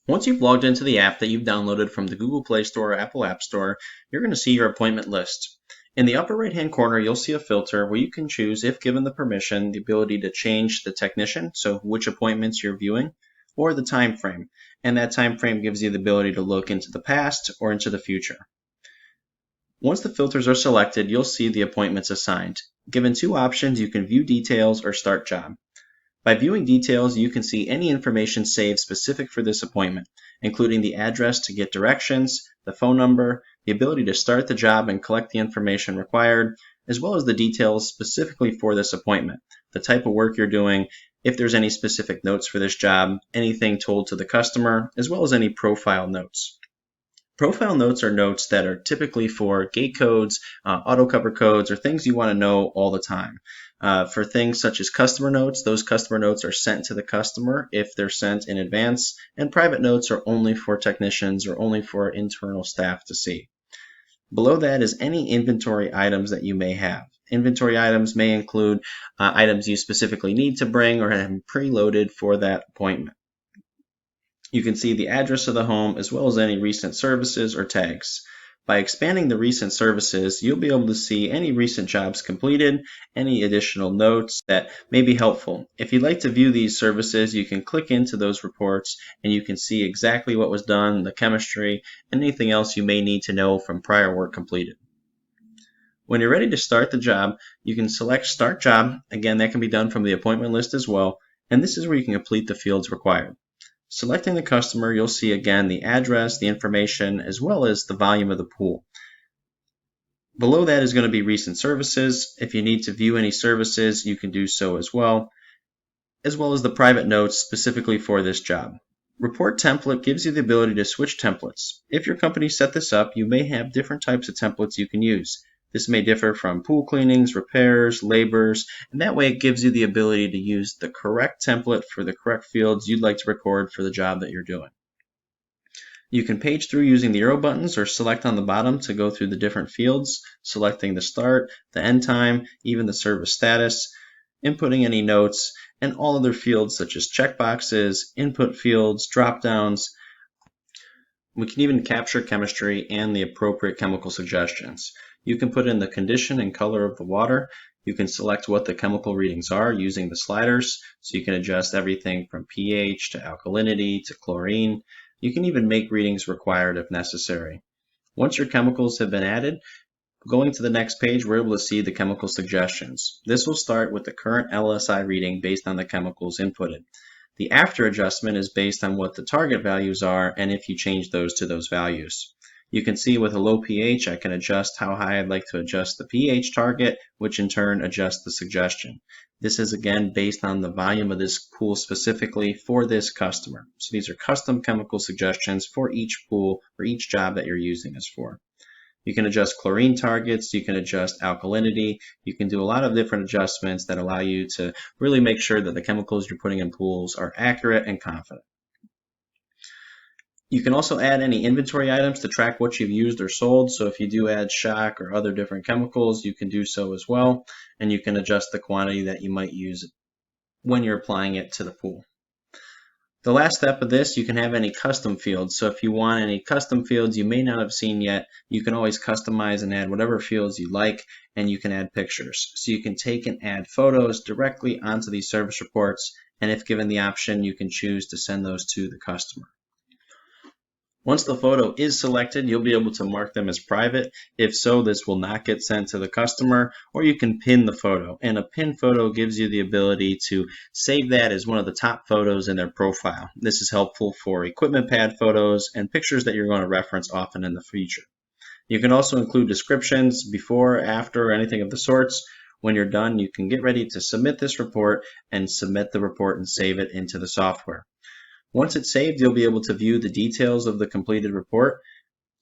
Once you've logged into the app that you've downloaded from the Google Play Store or Apple App Store, you're going to see your appointment list. In the upper right-hand corner, you'll see a filter where you can choose, if given the permission, the ability to change the technician, so which appointments you're viewing, or the time frame. And that time frame gives you the ability to look into the past or into the future. Once the filters are selected, you'll see the appointments assigned. Given two options, you can view details or start job. By viewing details, you can see any information saved specific for this appointment, including the address to get directions, the phone number, the ability to start the job and collect the information required, as well as the details specifically for this appointment, the type of work you're doing, if there's any specific notes for this job, anything told to the customer, as well as any profile notes. Profile notes are notes that are typically for gate codes, auto cover codes, or things you want to know all the time. For things such as customer notes, those customer notes are sent to the customer if they're sent in advance, and private notes are only for technicians or only for internal staff to see. Below that is any inventory items that you may have. Inventory items may include items you specifically need to bring or have preloaded for that appointment. You can see the address of the home as well as any recent services or tags. By expanding the recent services, you'll be able to see any recent jobs completed, any additional notes that may be helpful. If you'd like to view these services, you can click into those reports and you can see exactly what was done, the chemistry, and anything else you may need to know from prior work completed. When you're ready to start the job, you can select Start Job. Again, that can be done from the appointment list as well, and this is where you can complete the fields required. Selecting the customer, you'll see again the address, the information, as well as the volume of the pool. Below that is going to be recent services. If you need to view any services, you can do so as well as the private notes specifically for this job. Report template gives you the ability to switch templates. If your company set this up, you may have different types of templates you can use. This may differ from pool cleanings, repairs, labors, and that way it gives you the ability to use the correct template for the correct fields you'd like to record for the job that you're doing. You can page through using the arrow buttons or select on the bottom to go through the different fields, selecting the start, the end time, even the service status, inputting any notes, and all other fields such as checkboxes, input fields, drop-downs. We can even capture chemistry and the appropriate chemical suggestions. You can put in the condition and color of the water. You can select what the chemical readings are using the sliders, so you can adjust everything from pH to alkalinity to chlorine. You can even make readings required if necessary. Once your chemicals have been added, going to the next page, we're able to see the chemical suggestions. This will start with the current LSI reading based on the chemicals inputted. The after adjustment is based on what the target values are and if you change those to those values. You can see with a low pH, I can adjust how high I'd like to adjust the pH target, which in turn adjusts the suggestion. This is again based on the volume of this pool specifically for this customer. So these are custom chemical suggestions for each pool or each job that you're using this for. You can adjust chlorine targets, you can adjust alkalinity, you can do a lot of different adjustments that allow you to really make sure that the chemicals you're putting in pools are accurate and confident. You can also add any inventory items to track what you've used or sold. So if you do add shock or other different chemicals, you can do so as well. And you can adjust the quantity that you might use when you're applying it to the pool. The last step of this, you can have any custom fields. So if you want any custom fields you may not have seen yet, you can always customize and add whatever fields you like, and you can add pictures. So you can take and add photos directly onto these service reports, and if given the option, you can choose to send those to the customer. Once the photo is selected, you'll be able to mark them as private. If so, this will not get sent to the customer, or you can pin the photo. And a pin photo gives you the ability to save that as one of the top photos in their profile. This is helpful for equipment pad photos and pictures that you're going to reference often in the future. You can also include descriptions before, after, or anything of the sorts. When you're done, you can get ready to submit this report and submit the report and save it into the software. Once it's saved, you'll be able to view the details of the completed report.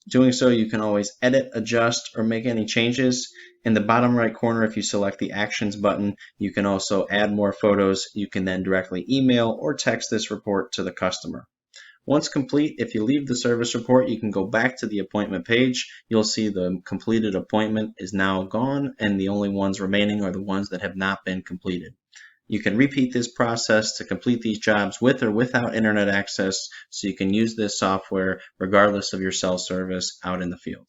Doing so, you can always edit, adjust, or make any changes. In the bottom right corner, if you select the Actions button, you can also add more photos. You can then directly email or text this report to the customer. Once complete, if you leave the service report, you can go back to the appointment page. You'll see the completed appointment is now gone, and the only ones remaining are the ones that have not been completed. You can repeat this process to complete these jobs with or without internet access, so you can use this software regardless of your cell service out in the field.